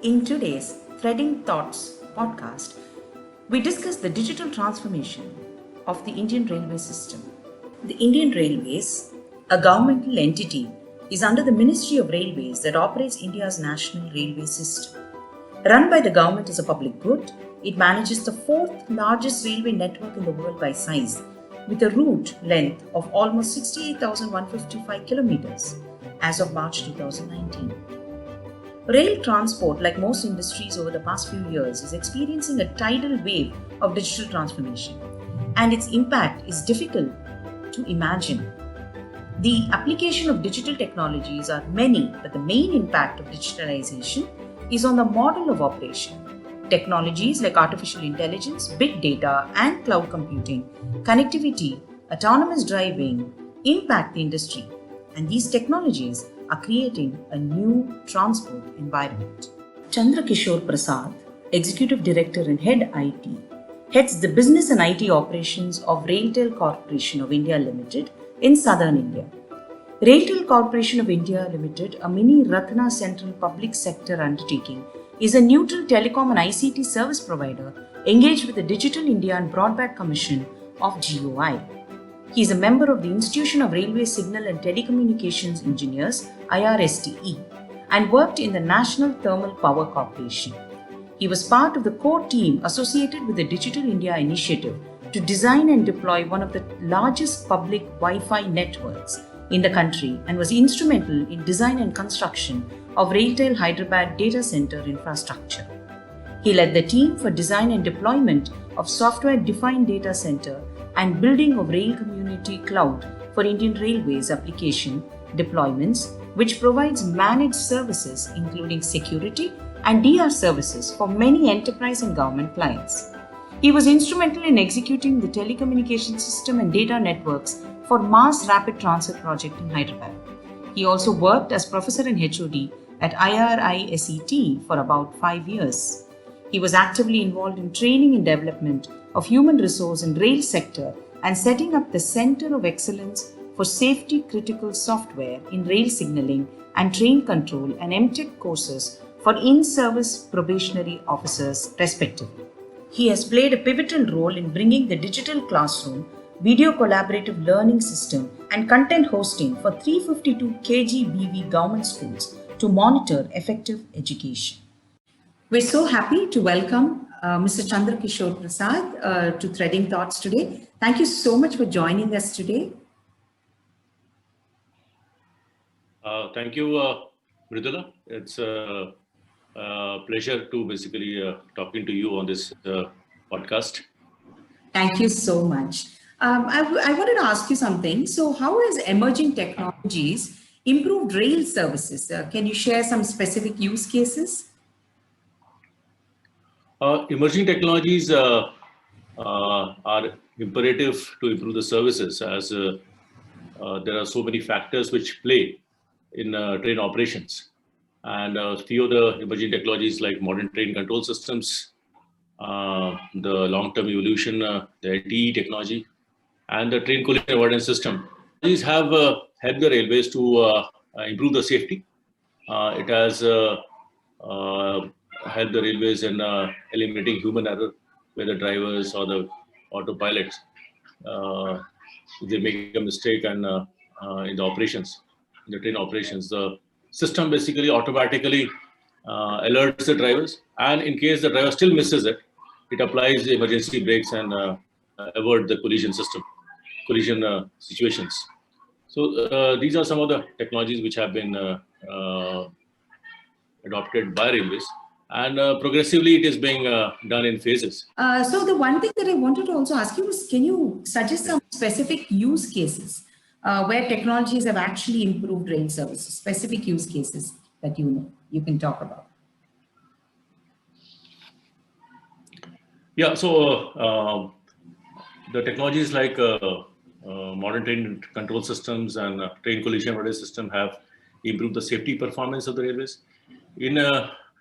In today's Threading Thoughts podcast, we discuss the digital transformation of the Indian railway system. The Indian Railways, a governmental entity, is under the Ministry of Railways that operates India's national railway system. Run by the government as a public good, it manages the fourth largest railway network in the world by size, with a route length of almost 68,155 kilometers as of March 2019. Rail transport, like most industries over the past few years, is experiencing a tidal wave of digital transformation, and its impact is difficult to imagine. The application of digital technologies are many, but the main impact of digitalization is on the model of operation. Technologies like artificial intelligence, big data, and cloud computing, connectivity, autonomous driving impact the industry, and these technologies are creating a new transport environment. Chandra Kishore Prasad, Executive Director and Head IT, heads the business and IT operations of Railtel Corporation of India Limited in southern India. Railtel Corporation of India Limited, a mini Ratna Central public sector undertaking, is a neutral telecom and ICT service provider engaged with the Digital India and Broadband Commission of GOI. He is a member of the Institution of Railway Signal and Telecommunications Engineers (IRSTE) and worked in the National Thermal Power Corporation. He was part of the core team associated with the Digital India initiative to design and deploy one of the largest public Wi-Fi networks in the country and was instrumental in design and construction of Railtel Hyderabad data center infrastructure. He led the team for design and deployment of software-defined data center and building of Rail Community Cloud for Indian Railways application deployments, which provides managed services including security and DR services for many enterprise and government clients. He was instrumental in executing the telecommunication system and data networks for Mass Rapid Transit project in Hyderabad. He also worked as professor and HOD at IRISET for about 5 years. He was actively involved in training and development of human resource and rail sector and setting up the Center of Excellence for Safety Critical Software in Rail Signaling and Train Control and MTech courses for in-service probationary officers respectively. He has played a pivotal role in bringing the digital classroom, video collaborative learning system and content hosting for 352 KGBV government schools to monitor effective education. We're so happy to welcome Mr. Chandra Kishore Prasad to Threading Thoughts today. Thank you so much for joining us today. Thank you, Mridula. It's a pleasure to basically talking to you on this podcast. Thank you so much. I wanted to ask you something. So how has emerging technologies improved rail services? Can you share some specific use cases? Emerging technologies are imperative to improve the services as there are so many factors which play in train operations. And a few of the emerging technologies like modern train control systems, the long-term evolution, the LTE technology, and the train collision avoidance system. These have helped the railways to improve the safety. It has helped the railways in eliminating human error, where the drivers or the autopilots, if they make a mistake and in the operations, in the train operations, the system basically automatically alerts the drivers, and in case the driver still misses it, it applies the emergency brakes and avert the collision situations. So these are some of the technologies which have been adopted by railways, and progressively it is being done in phases. So the one thing that I wanted to also ask you was, can you suggest some specific use cases where technologies have actually improved rail services, specific use cases that you can talk about? Yeah, so the technologies like modern train control systems and train collision avoidance system have improved the safety performance of the railways. In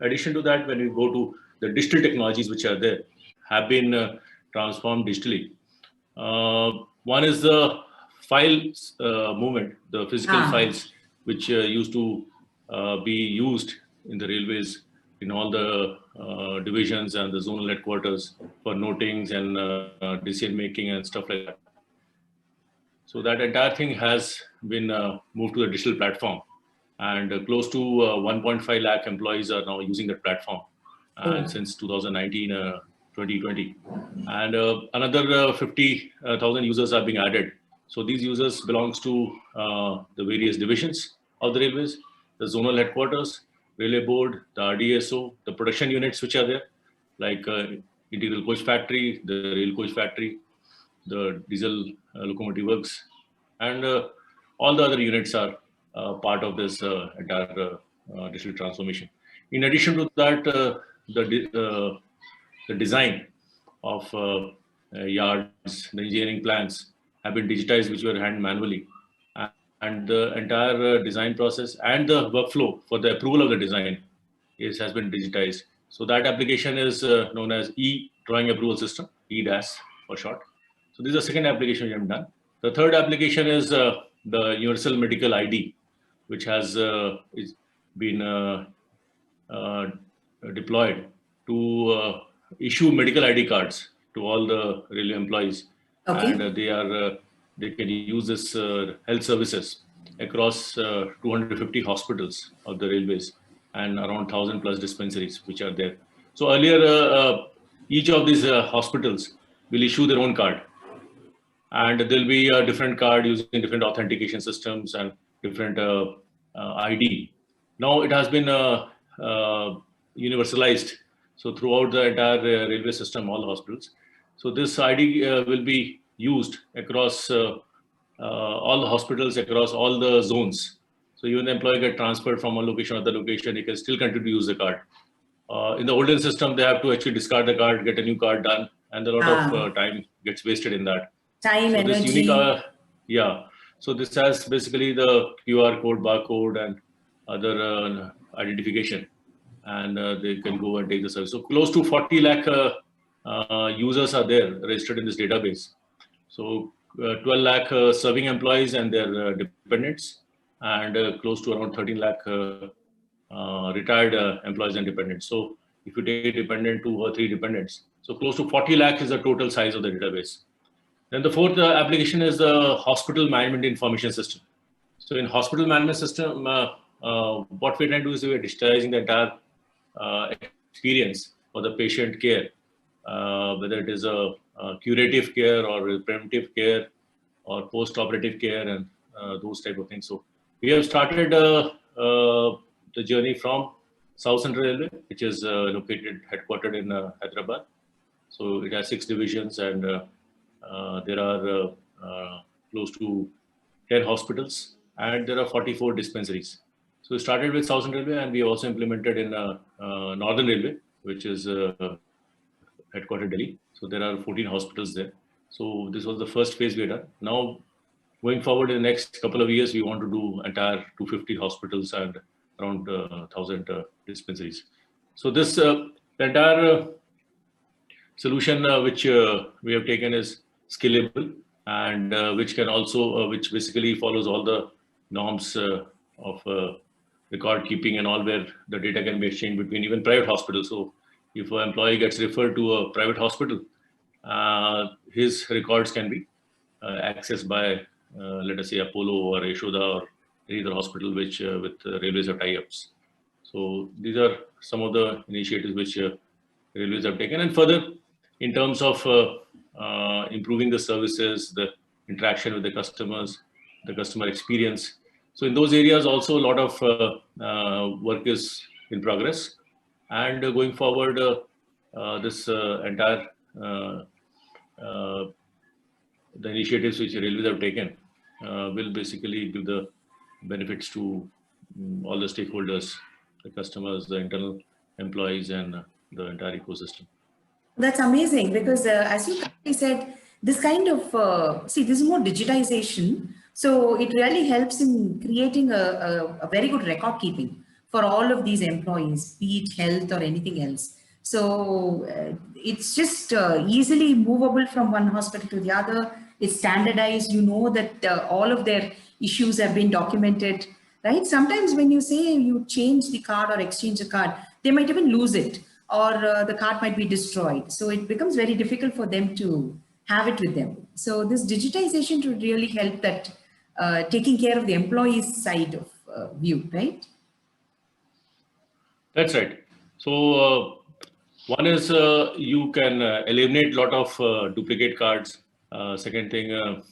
addition to that, when we go to the digital technologies which are there, have been transformed digitally. One is the file movement, the physical files which used to be used in the railways in all the divisions and the zonal headquarters for notings and decision making and stuff like that. So that entire thing has been moved to the digital platform, and close to 1.5 lakh employees are now using that platform, and since 2019, 2020, and another 50,000 users are being added. So these users belongs to the various divisions of the railways, the zonal headquarters, railway board, the RDSO, the production units which are there, like integral coach factory, the rail coach factory, the diesel locomotive works, and all the other units are part of this entire digital transformation. In addition to that, the design of yards, the engineering plans have been digitized, which were hand manually, and the entire design process and the workflow for the approval of the design has been digitized. So that application is known as E-Drawing Approval System, EDAS for short. So this is the second application we have done. The third application is the Universal Medical ID, which has been deployed to issue medical ID cards to all the railway employees, and they can use this health services across 250 hospitals of the railways and around 1,000 plus dispensaries which are there. So earlier, each of these hospitals will issue their own card, and there'll be a different card using different authentication systems and different ID. Now it has been universalized, so throughout the entire railway system, all the hospitals. So this ID will be used across all the hospitals, across all the zones. So even the employee get transferred from one location to another location, he can still continue to use the card. In the olden system, they have to actually discard the card, get a new card done, and a lot of time gets wasted in that. Time, so energy. This unique, so this has basically the QR code, barcode, and other identification, and they can go and take the service. So close to 40 lakh users are there registered in this database. So 12 lakh serving employees and their dependents, and close to around 13 lakh retired employees and dependents. So if you take dependent, 2 or 3 dependents, so close to 40 lakh is the total size of the database. Then the fourth application is the Hospital Management Information System. So in Hospital Management System, what we're trying to do is we're digitizing the entire experience for the patient care, whether it is a curative care or preventive care or post-operative care and those type of things. So we have started the journey from South Central Railway, which is headquartered in Hyderabad. So it has 6 divisions, and there are close to 10 hospitals, and there are 44 dispensaries. So we started with South Central Railway, and we also implemented in Northern Railway, which is headquartered Delhi. So there are 14 hospitals there. So this was the first phase we had done. Now, going forward in the next couple of years, we want to do entire 250 hospitals and around 1,000 dispensaries. So this the entire solution which we have taken is scalable, and which can also which basically follows all the norms of record keeping and all, where the data can be exchanged between even private hospitals. So if an employee gets referred to a private hospital, his records can be accessed by let us say Apollo or Yashoda or any other hospital which with railways have tie-ups. So these are some of the initiatives which railways have taken, and further in terms of improving the services, the interaction with the customers, the customer experience. So in those areas also a lot of work is in progress, and going forward this entire the initiatives which railways have taken will basically give the benefits to all the stakeholders, the customers, the internal employees, and the entire ecosystem. That's amazing, because as you correctly said, this kind of, this is more digitization. So it really helps in creating a very good record keeping for all of these employees, be it health or anything else. So it's just easily movable from one hospital to the other. It's standardized. You know that all of their issues have been documented, right? Sometimes when you say you change the card or exchange the card, they might even lose it, or the card might be destroyed. So it becomes very difficult for them to have it with them. So this digitization would really help that taking care of the employee's side of view, right? That's right. So one is you can eliminate a lot of duplicate cards. Second thing,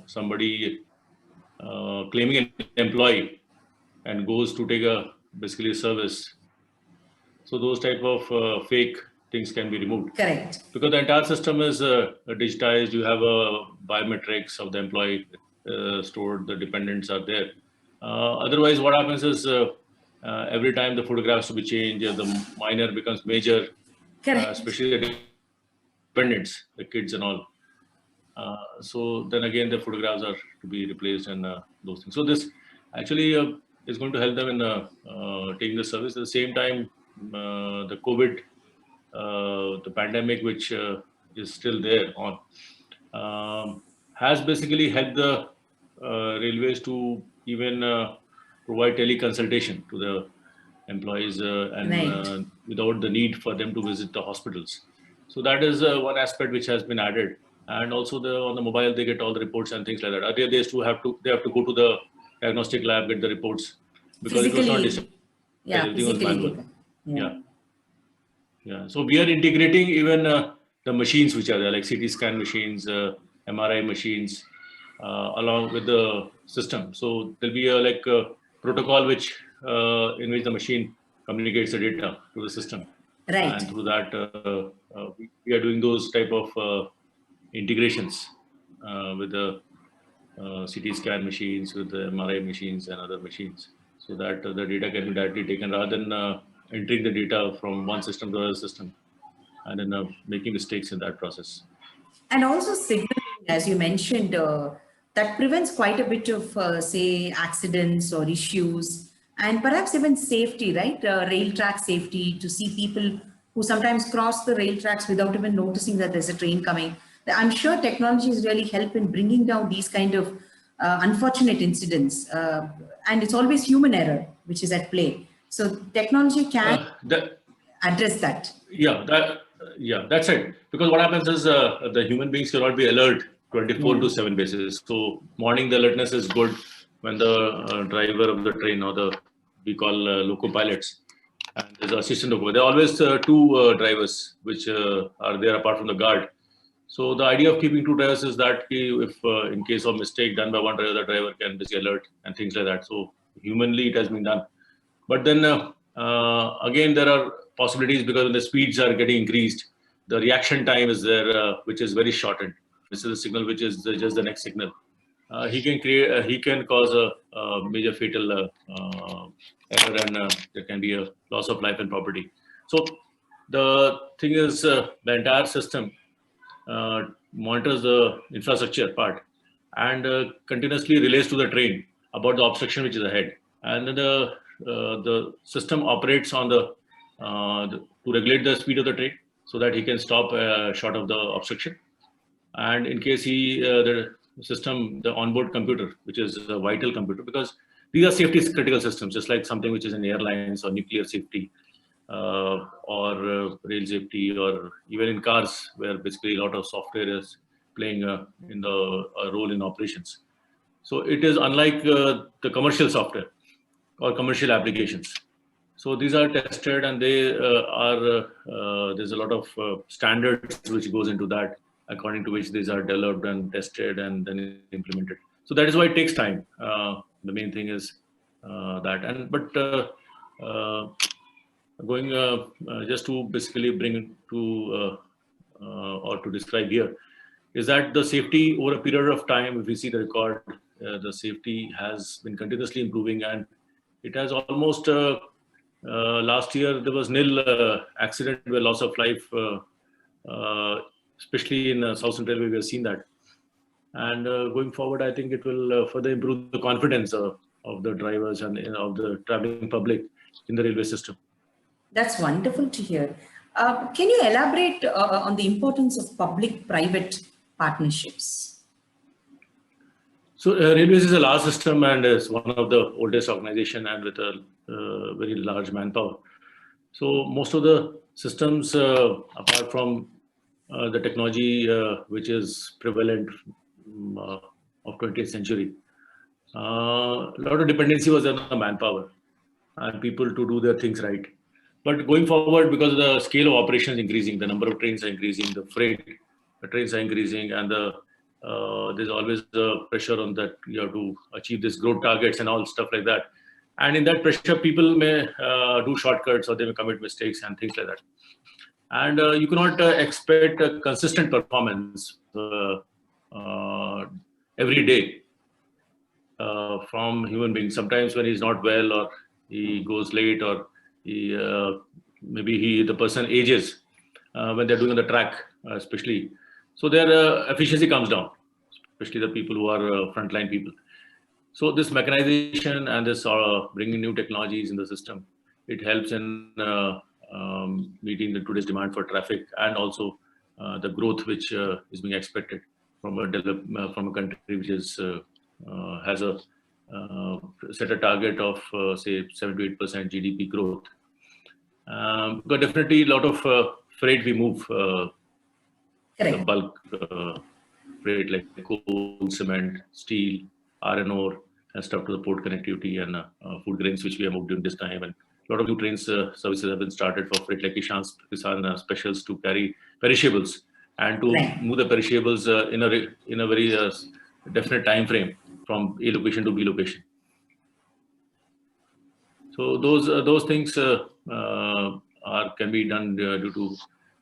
somebody claiming an employee and goes to take a basically a service. So those type of fake things can be removed Correct. because the entire system is digitized. You have biometrics of the employee stored. The dependents are there. Otherwise, what happens is every time the photographs to be changed, the minor becomes major, Correct. especially the dependents, the kids and all. So then again, the photographs are to be replaced and those things. So this actually is going to help them in taking the service. At the same time, the COVID, the pandemic, which is still there on, has basically helped the railways to even provide teleconsultation to the employees and Right. without the need for them to visit the hospitals. So that is one aspect which has been added, and also on the mobile they get all the reports and things like that. Earlier they used to have to go to the diagnostic lab, get the reports, because it was not Physically, digital. yeah, Everything was physically manual. taken. Yeah. Yeah. So we are integrating even the machines which are there, like CT scan machines, MRI machines, along with the system. So there'll be a protocol which in which the machine communicates the data to the system, Right. and through that we are doing those type of integrations with the CT scan machines, with the MRI machines and other machines, so that the data can be directly taken rather than entering the data from one system to another system and then making mistakes in that process. And also signaling, as you mentioned, that prevents quite a bit of, say, accidents or issues, and perhaps even safety, right? Rail track safety, to see people who sometimes cross the rail tracks without even noticing that there's a train coming. I'm sure technology has really helped in bringing down these kind of unfortunate incidents. And it's always human error which is at play. So technology can That address that. Yeah, that's it. Because what happens is the human beings cannot be alert 24 Yeah. to 7 basis. So morning the alertness is good when the driver of the train or the we call loco pilots and there's assistant loco. There are always two drivers which are there apart from the guard. So the idea of keeping two drivers is that if in case of mistake done by one driver, the driver can be alert and things like that. So humanly it has been done. But then again, there are possibilities because when the speeds are getting increased, the reaction time is there, which is very shortened. This is a signal which is just the next signal. He can cause a major fatal error, and there can be a loss of life and property. So the thing is, the entire system monitors the infrastructure part and continuously relays to the train about the obstruction which is ahead, and then the system operates on to regulate the speed of the train so that he can stop short of the obstruction. And in case the system, the onboard computer, which is a vital computer, because these are safety critical systems, just like something which is in airlines or nuclear safety, or rail safety, or even in cars, where basically a lot of software is playing in a role in operations. So it is unlike the commercial software or commercial applications. So these are tested, and they there's a lot of standards which goes into that, according to which these are developed and tested and then implemented. So that is why it takes time. The main thing is that, and but going just to basically bring to or to describe here is that the safety over a period of time, if we see the record, the safety has been continuously improving, and it has almost last year there was nil accident where loss of life, especially in South Central Railway, we have seen that. And going forward, I think it will further improve the confidence of the drivers and of the traveling public in the railway system. That's wonderful to hear. Can you elaborate on the importance of public-private partnerships? So Railways is a large system and is one of the oldest organization and with a very large manpower. So most of the systems, apart from the technology which is prevalent of 20th century, a lot of dependency was on the manpower and people to do their things right. But going forward, because the scale of operations increasing, the number of trains are increasing, the trains are increasing, and there's always the pressure on that you have to achieve this growth targets and all stuff like that. And in that pressure, people may do shortcuts or they may commit mistakes and things like that. And you cannot expect a consistent performance every day from human beings. Sometimes when he's not well or he goes late or maybe the person ages when they're doing on the track, especially. So their efficiency comes down, especially the people who are frontline people. So this mechanization and this bringing new technologies in the system, it helps in meeting the today's demand for traffic and also the growth which is being expected from a country which is has a set a target of say 7 to 8% GDP growth. But definitely a lot of freight we move, the bulk freight like coal, cement, steel, iron ore, and stuff to the port connectivity and food grains which we have moved during this time. And a lot of new trains services have been started for freight like Kisan specials to carry perishables and to move the perishables in a very definite time frame from A location to B location. So those things can be done due to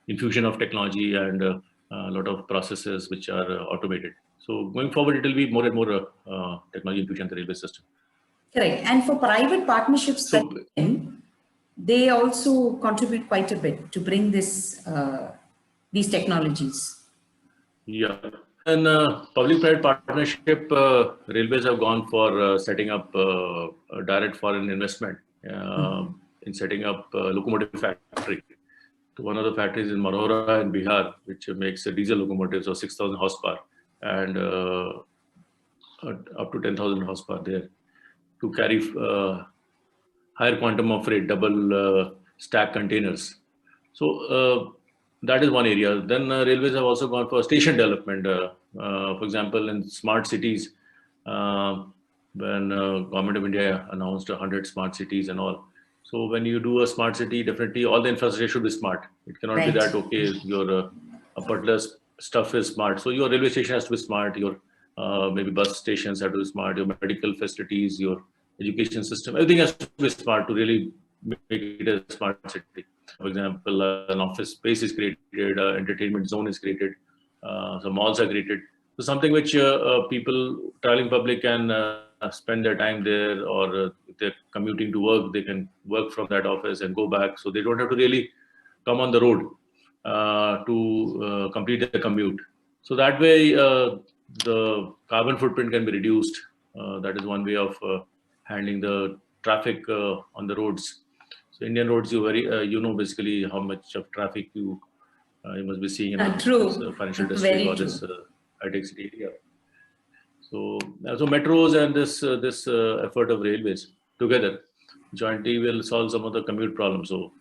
infusion of technology and a lot of processes which are automated. So going forward, it will be more and more technology infusion in the railway system. Correct. And for private partnerships, they also contribute quite a bit to bring these technologies. Yeah. And public-private partnership, railways have gone for setting up a direct foreign investment in setting up a locomotive factory. So one of the factories in Marhora in Bihar, which makes diesel locomotives of 6,000 horsepower and up to 10,000 horsepower there to carry higher quantum of freight, double stack containers. So that is one area. Then railways have also gone for station development. For example, in smart cities, when Government of India announced 100 smart cities and all. So when you do a smart city, definitely all the infrastructure should be smart. It cannot be that, okay, your particular stuff is smart. So your railway station has to be smart. Your maybe bus stations have to be smart. Your medical facilities, your education system, everything has to be smart to really make it a smart city. For example, an office space is created, entertainment zone is created, some malls are created. So something which people, traveling public can spend their time there, or if they're commuting to work, they can work from that office and go back. So they don't have to really come on the road to complete their commute. So that way, the carbon footprint can be reduced. That is one way of handling the traffic on the roads. So Indian roads, you know basically how much of traffic you must be seeing in this financial district or this high-tech city area. So metros and this effort of railways together jointly will solve some of the commute problems. So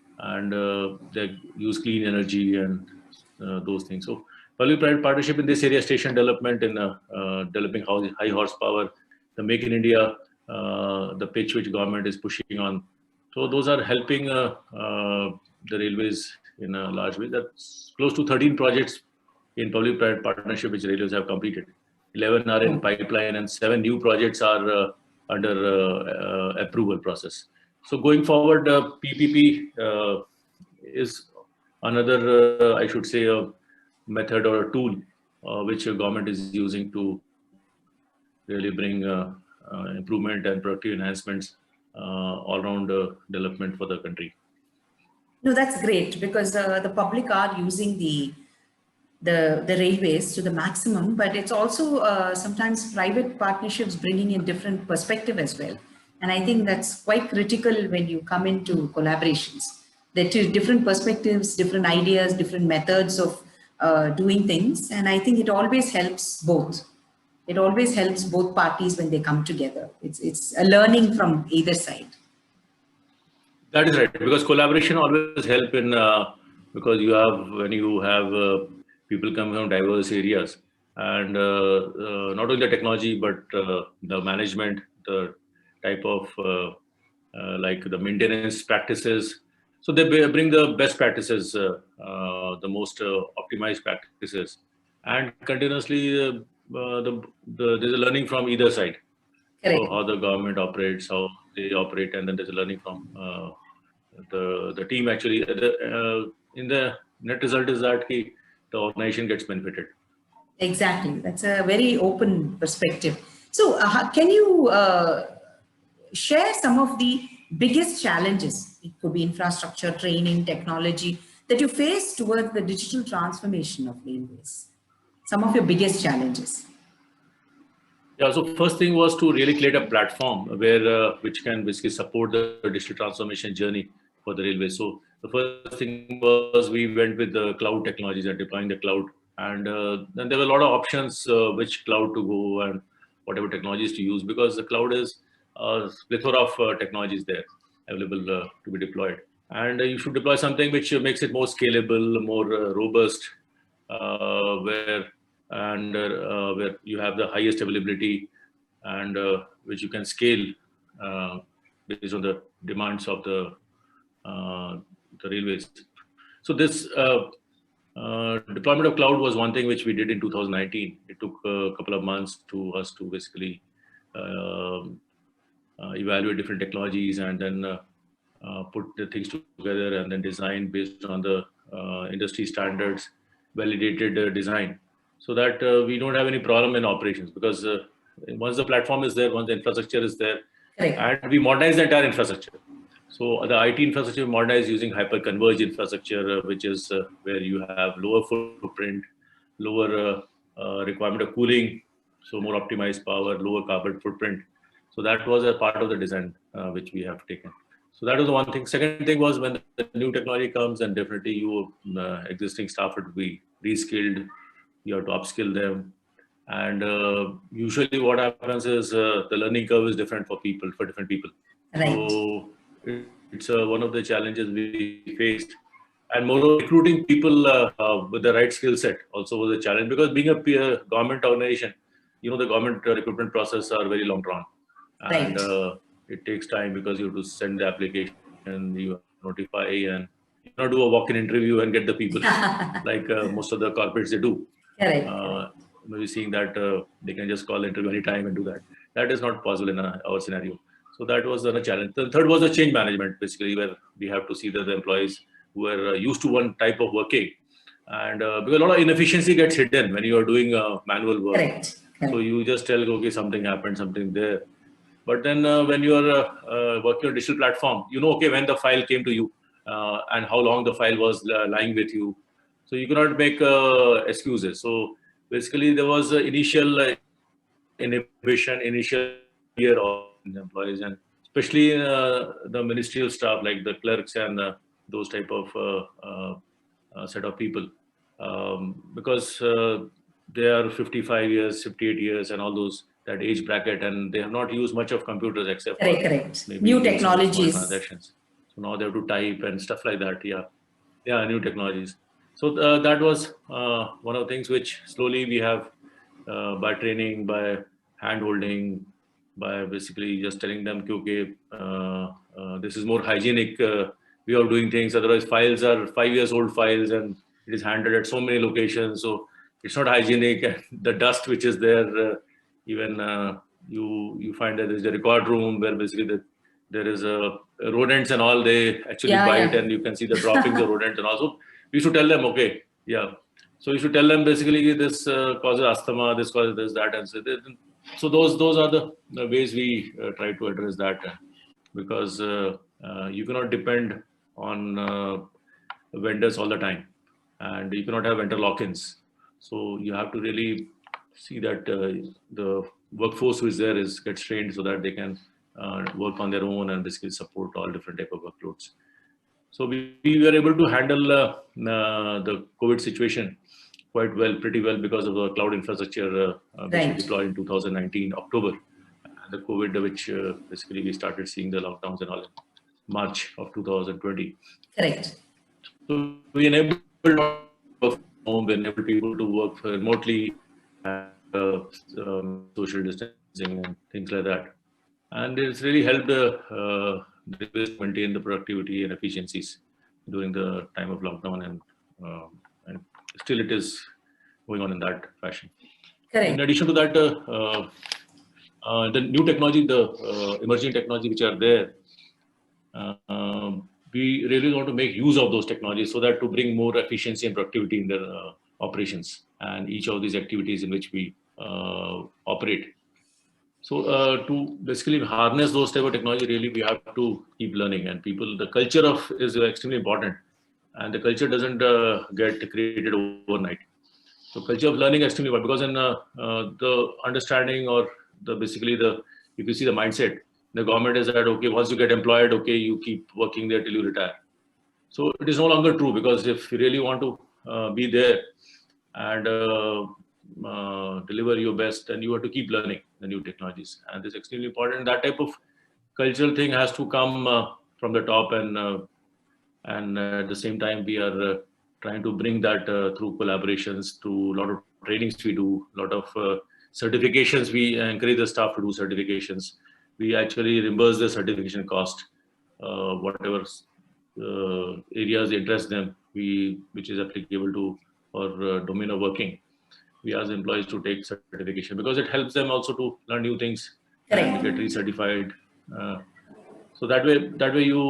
they use clean energy and those things. So public-private partnership in this area, station development in developing high horsepower, the Make in India, the pitch which government is pushing on. So those are helping the railways in a large way. That's close to 13 projects in public-private partnership which railways have completed. 11 are in pipeline and 7 new projects are under approval process. So going forward, PPP is another, I should say, a method or a tool which the government is using to really bring improvement and productive enhancements all around development for the country. No, that's great, because the public are using the railways to the maximum, but it's also sometimes private partnerships bringing in different perspective as well. And I think that's quite critical when you come into collaborations. There are different perspectives, different ideas, different methods of doing things. And I think it always helps both. It always helps both parties when they come together. It's a learning from either side. That is right, because collaboration always help in because you have when you have people come from diverse areas, and not only the technology but the management, the type of like the maintenance practices. So they bring the best practices, the most optimized practices, and continuously there's a learning from either side. So Correct. how the government operates, how they operate, and then there's a learning from the team actually. In the net result is that the organization gets benefited. Exactly. That's a very open perspective. So, can you share some of the biggest challenges? It could be infrastructure, training, technology that you face towards the digital transformation of railways. Some of your biggest challenges. Yeah. So first thing was to really create a platform where which can basically support the digital transformation journey for the railway. So the first thing was we went with the cloud technologies and deploying the cloud, and then there were a lot of options which cloud to go and whatever technologies to use, because the cloud is a plethora of technologies there available to be deployed, and you should deploy something which makes it more scalable, more robust, where you have the highest availability, and which you can scale uh, based on the demands of the railways. So this deployment of cloud was one thing which we did in 2019. It took a couple of months to us to basically um evaluate different technologies, and then put the things together, and then design based on the industry standards, validated design, so that we don't have any problem in operations, because once the platform is there, once the infrastructure is there, Correct. and we modernize the entire infrastructure. So the IT infrastructure modernized using hyper-converged infrastructure, which is where you have lower footprint, lower requirement of cooling, so more optimized power, lower carbon footprint. So that was a part of the design which we have taken. So that was the one thing. Second thing was when the new technology comes, and definitely you existing staff have to be reskilled. You have to upskill them, and usually what happens is the learning curve is different for different people. Right. So it's one of the challenges we faced. And moreover, recruiting people with the right skill set also was a challenge, because being a government organization, the government recruitment process are very long drawn, and Right. it takes time, because you have to send the application, you notify, and you not do a walk-in interview and get the people like most of the corporates they do. Correct. Correct. Uh, Maybe seeing that they can just call interview anytime and do that. That is not possible in our scenario. So that was a challenge. The third was the change management, basically, where we have to see that the employees who are used to one type of working, and because a lot of inefficiency gets hidden when you are doing manual work. Correct. So Correct. you just tell, okay, something happened, something there. But then when you are working on digital platform, okay, when the file came to you, and how long the file was lying with you. So you cannot make excuses. So basically, there was initial inhibition, initial fear of the employees, and especially the ministerial staff, like the clerks and those type of set of people, because they are 55 years, 58 years, and all those that age bracket, and they have not used much of computers except Correct. for Correct. maybe New doing some small technologies. transactions. So now they have to type and stuff like that. Yeah, yeah, new technologies. So that was one of the things which slowly we have, by training, by hand holding, by basically just telling them, okay, this is more hygienic way of doing things. Otherwise, files are 5 years old files, and it is handled at so many locations. So it's not hygienic. And the dust which is there, even you find that there's a record room where basically there is a rodents and all, they actually Yeah. bite, Yeah. and you can see the droppings of rodents, and also we should tell them, okay, yeah, so you should tell them basically this causes asthma, this causes this, that, and so those are the ways we try to address that, because you cannot depend on vendors all the time, and you cannot have vendor lock-ins. So you have to really see that the workforce who is there is gets trained, so that they can work on their own and basically support all different type of workloads. So we were able to handle the COVID situation quite well, pretty well, because of the cloud infrastructure which we Right. deployed in 2019 October, and the COVID, which basically we started seeing the lockdowns and all. March of 2020. Correct. So we enabled work from home, we enabled people to work remotely, social distancing and things like that. And it's really helped the railways maintain the productivity and efficiencies during the time of lockdown, and still it is going on in that fashion. In Correct. addition to that, the new technology, the emerging technology which are there, we really want to make use of those technologies so that to bring more efficiency and productivity in the operations and each of these activities in which we operate. So to basically harness those type of technology, really we have to keep learning, and people, the culture of is extremely important, and the culture doesn't get created overnight. So culture of learning is extremely important because in the understanding or the basically the, if you see the mindset, the government is that okay, once you get employed, okay, you keep working there till you retire. So it is no longer true, because if you really want to be there and deliver your best, then you have to keep learning the new technologies, and it's extremely important. That type of cultural thing has to come from the top, and at the same time we are trying to bring that through collaborations, through a lot of trainings we do, a lot of certifications. We encourage the staff to do certifications. We actually reimburse the certification cost, whatever areas interest them, which is applicable to or domain of working. We ask employees to take certification because it helps them also to learn new things and Correct. get recertified. Uh, so that way you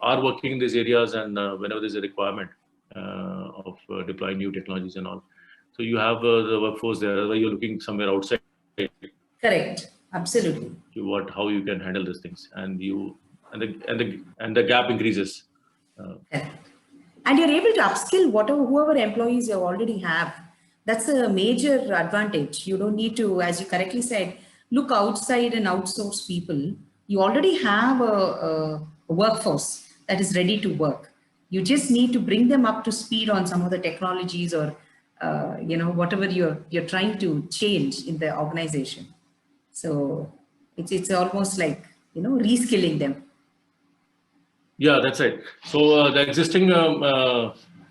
are working in these areas, and whenever there's a requirement of deploying new technologies and all, so you have the workforce there. Otherwise, you're looking somewhere outside Correct. Absolutely. to what how you can handle these things, and you and the gap increases. Correct. And you're able to upskill whatever whoever employees you already have. That's a major advantage. You don't need to, as you correctly said, look outside and outsource people. You already have a workforce that is ready to work. You just need to bring them up to speed on some of the technologies, or whatever you're trying to change in the organization. So it's almost like reskilling them. Yeah, that's right. So the existing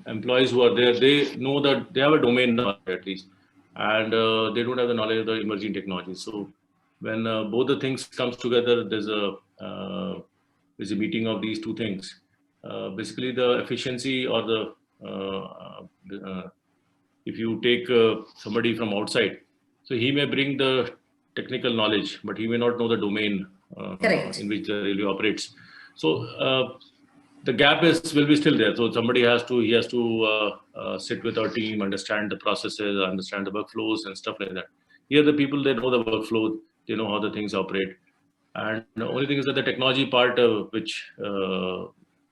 employees who are there, they know that they have a domain knowledge at least, and they don't have the knowledge of the emerging technology. So when both the things comes together, there's a meeting of these two things. Basically, the efficiency or if you take somebody from outside, so he may bring the technical knowledge, but he may not know the domain Correct. in which the railway operates. So the gap will be still there. So somebody he has to sit with our team, understand the processes, understand the workflows and stuff like that. Here, the people, they know the workflow, they know how the things operate. And the only thing is that the technology part, which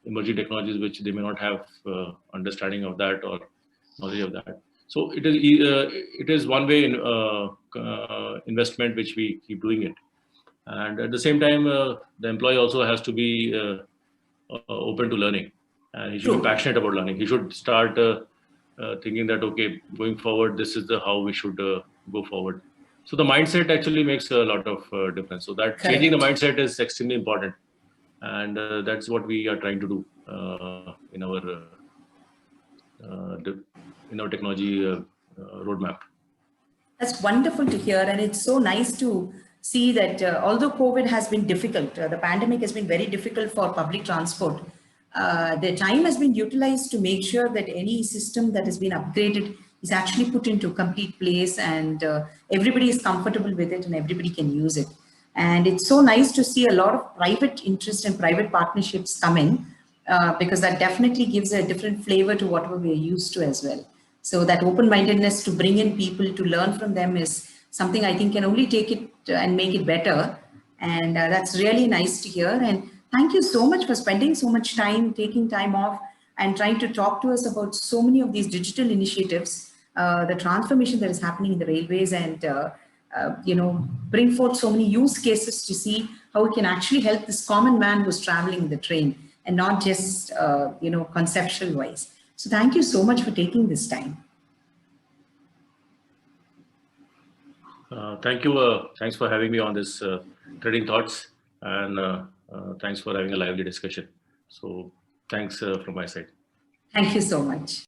emerging technologies, which they may not have understanding of that or knowledge of that. So it is one way in investment which we keep doing it, and at the same time, the employee also has to be open to learning, and he should be True. passionate about learning. He should start thinking that okay, going forward, this is the how we should go forward. So the mindset actually makes a lot of difference. So that changing the Correct. mindset is extremely important, and that's what we are trying to do uh, in our technology roadmap. That's wonderful to hear, and it's so nice to see that although COVID has been difficult, the pandemic has been very difficult for public transport. The time has been utilized to make sure that any system that has been upgraded is actually put into complete place, and everybody is comfortable with it and everybody can use it. And it's so nice to see a lot of private interest and private partnerships coming, because that definitely gives a different flavor to whatever we are used to as well. So that open-mindedness to bring in people to learn from them is something I think can only take it and make it better. And that's really nice to hear. And thank you so much for spending so much time, taking time off and trying to talk to us about so many of these digital initiatives, the transformation that is happening in the railways, and bring forth so many use cases to see how we can actually help this common man who's traveling in the train, and not just conceptual wise. So thank you so much for taking this time. Thank you. Thanks for having me on this Trading Thoughts. and thanks for having a lively discussion. So thanks from my side. Thank you so much.